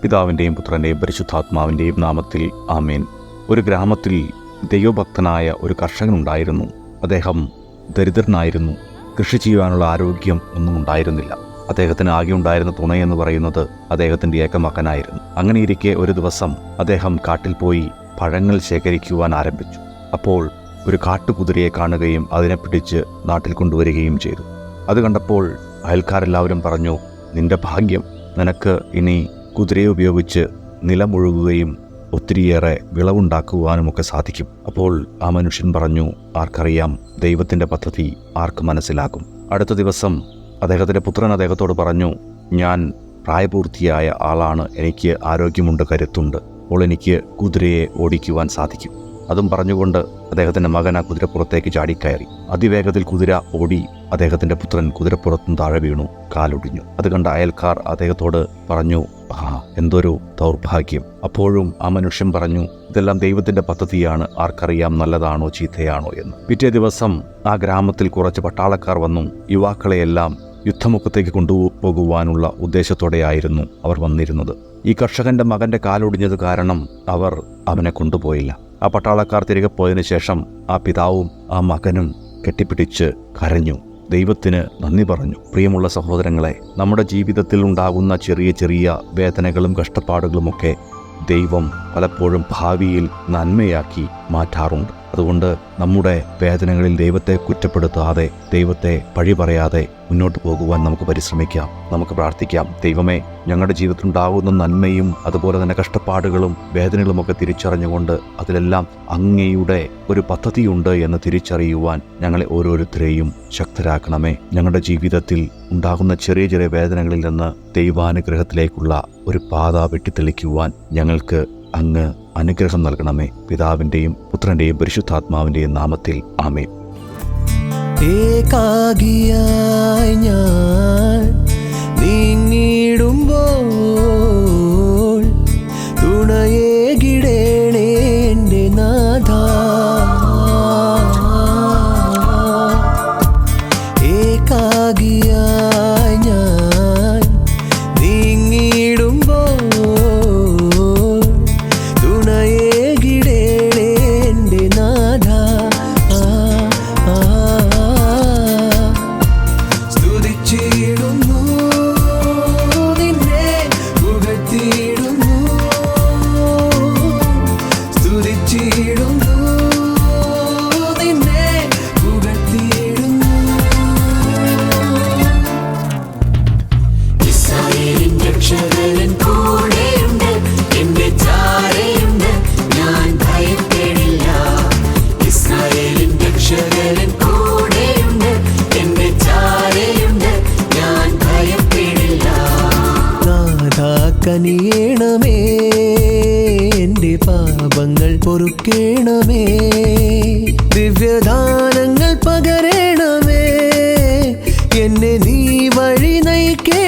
പിതാവിൻ്റെയും പുത്രൻ്റെയും പരിശുദ്ധാത്മാവിൻ്റെയും നാമത്തിൽ ആമേൻ. ഒരു ഗ്രാമത്തിൽ ദൈവഭക്തനായ ഒരു കർഷകനുണ്ടായിരുന്നു. അദ്ദേഹം ദരിദ്രനായിരുന്നു. കൃഷി ചെയ്യുവാനുള്ള ആരോഗ്യം ഒന്നും ഉണ്ടായിരുന്നില്ല. അദ്ദേഹത്തിന് ആകെ ഉണ്ടായിരുന്ന തുണയെന്ന് പറയുന്നത് അദ്ദേഹത്തിൻ്റെ ഏക മകനായിരുന്നു. അങ്ങനെയിരിക്കെ ഒരു ദിവസം അദ്ദേഹം കാട്ടിൽ പോയി പഴങ്ങൾ ശേഖരിക്കുവാൻ ആരംഭിച്ചു. അപ്പോൾ ഒരു കാട്ടുകുതിരയെ കാണുകയും അതിനെ പിടിച്ച് നാട്ടിൽ കൊണ്ടുവരികയും ചെയ്തു. അത് കണ്ടപ്പോൾ അയൽക്കാരെല്ലാവരും പറഞ്ഞു, നിന്റെ ഭാഗ്യം, നിനക്ക് ഇനി കുതിരയെ ഉപയോഗിച്ച് നിലമുഴുകുകയും ഒത്തിരിയേറെ വിളവുണ്ടാക്കുവാനുമൊക്കെ സാധിക്കും. അപ്പോൾ ആ മനുഷ്യൻ പറഞ്ഞു, ആർക്കറിയാം, ദൈവത്തിൻ്റെ പദ്ധതി ആർക്ക് മനസ്സിലാകും. അടുത്ത ദിവസം അദ്ദേഹത്തിൻ്റെ പുത്രൻ അദ്ദേഹത്തോട് പറഞ്ഞു, ഞാൻ പ്രായപൂർത്തിയായ ആളാണ്, എനിക്ക് ആരോഗ്യമുണ്ട്, കരുത്തുണ്ട്, അപ്പോൾ എനിക്ക് കുതിരയെ ഓടിക്കുവാൻ സാധിക്കും. അതും പറഞ്ഞുകൊണ്ട് അദ്ദേഹത്തിൻ്റെ മകൻ ആ കുതിരപ്പുറത്തേക്ക് ചാടിക്കയറി. അതിവേഗത്തിൽ കുതിര ഓടി അദ്ദേഹത്തിൻ്റെ പുത്രൻ കുതിരപ്പുറത്തും താഴെ വീണു, കാലൊടിഞ്ഞു. അത് കണ്ട അയൽക്കാർ അദ്ദേഹത്തോട് പറഞ്ഞു, എന്തൊരു ദൗർഭാഗ്യം. അപ്പോഴും ആ മനുഷ്യൻ പറഞ്ഞു, ഇതെല്ലാം ദൈവത്തിൻ്റെ പദ്ധതിയാണ്, ആർക്കറിയാം നല്ലതാണോ ചീത്തയാണോ എന്ന്. പിറ്റേ ദിവസം ആ ഗ്രാമത്തിൽ കുറച്ച് പട്ടാളക്കാർ വന്നു. യുവാക്കളെയെല്ലാം യുദ്ധമുഖത്തേക്ക് കൊണ്ടുപോകുവാനുള്ള ഉദ്ദേശത്തോടെയായിരുന്നു അവർ വന്നിരുന്നത്. ഈ കർഷകന്റെ മകന്റെ കാലൊടിഞ്ഞത് കാരണം അവർ അവനെ കൊണ്ടുപോയില്ല. ആ പട്ടാളക്കാർ തിരികെ പോയതിനു ശേഷം ആ പിതാവും ആ മകനും കെട്ടിപ്പിടിച്ച് കരഞ്ഞു, ദൈവത്തിന് നന്ദി പറഞ്ഞു. പ്രിയമുള്ള സഹോദരങ്ങളെ, നമ്മുടെ ജീവിതത്തിൽ ഉണ്ടാകുന്ന ചെറിയ ചെറിയ വേദനകളും കഷ്ടപ്പാടുകളുമൊക്കെ ദൈവം പലപ്പോഴും ഭാവിയിൽ നന്മയാക്കി മാറ്റാറുണ്ട്. അതുകൊണ്ട് നമ്മുടെ വേദനകളിൽ ദൈവത്തെ കുറ്റപ്പെടുത്താതെ, ദൈവത്തെ പഴി പറയാതെ മുന്നോട്ട് പോകുവാൻ നമുക്ക് പരിശ്രമിക്കാം. നമുക്ക് പ്രാർത്ഥിക്കാം, ദൈവമേ, ഞങ്ങളുടെ ജീവിതത്തിലുണ്ടാകുന്ന നന്മയും അതുപോലെ തന്നെ കഷ്ടപ്പാടുകളും വേദനകളുമൊക്കെ തിരിച്ചറിഞ്ഞുകൊണ്ട് അതിലെല്ലാം അങ്ങയുടെ ഒരു പദ്ധതിയുണ്ട് എന്ന് തിരിച്ചറിയുവാൻ ഞങ്ങളെ ഓരോരുത്തരെയും ശക്തരാക്കണമേ. ഞങ്ങളുടെ ജീവിതത്തിൽ ഉണ്ടാകുന്ന ചെറിയ ചെറിയ വേദനകളിൽ നിന്ന് ദൈവാനുഗ്രഹത്തിലേക്കുള്ള ഒരു പാത വെട്ടിത്തെളിക്കുവാൻ ഞങ്ങൾക്ക് അങ്ങ് അനുഗ്രഹം നൽകണമേ. പിതാവിൻ്റെയും പുത്രൻ്റെയും പരിശുദ്ധാത്മാവിൻ്റെയും നാമത്തിൽ ആമേൻ. ഏകാകിയായി ഞാൻ നീങ്ങിടുമ്പോൾ തുണയേകിടേണേ എൻ്റെ നാഥാ. ഏകാകിയായി ഞാൻ നീങ്ങിടുമ്പോൾ തുണയേകിടേണേ എൻ്റെ നാഥാ. സ്തുതിച്ചിടുന്നു നിന്നെ, പുകഴ്ത്തിയിടുന്നു, സ്തുതിച്ചിടുന്നു നിന്നെ, പുകഴ്ത്തിയിടുന്നു. ഇസ്രായേലിൻ രക്ഷകൻ കൂടെയുണ്ട്, എന്റെ ചാരയുണ്ട്, ഞാൻ ഭയപ്പെടില്ല. ഇസ്രായേലിൻ രക്ഷകൻ കൂടെയുണ്ട്, എന്റെ ചാരയുണ്ട്, ഞാൻ ഭയപ്പെടില്ല. നാഥാ കനിയേണമേ, എന്റെ പാപങ്ങൾ പൊറുക്കേണമേ, ദിവ്യദാനങ്ങൾ പകരണമേ, എന്നെ നീ വഴി നയിക്കേ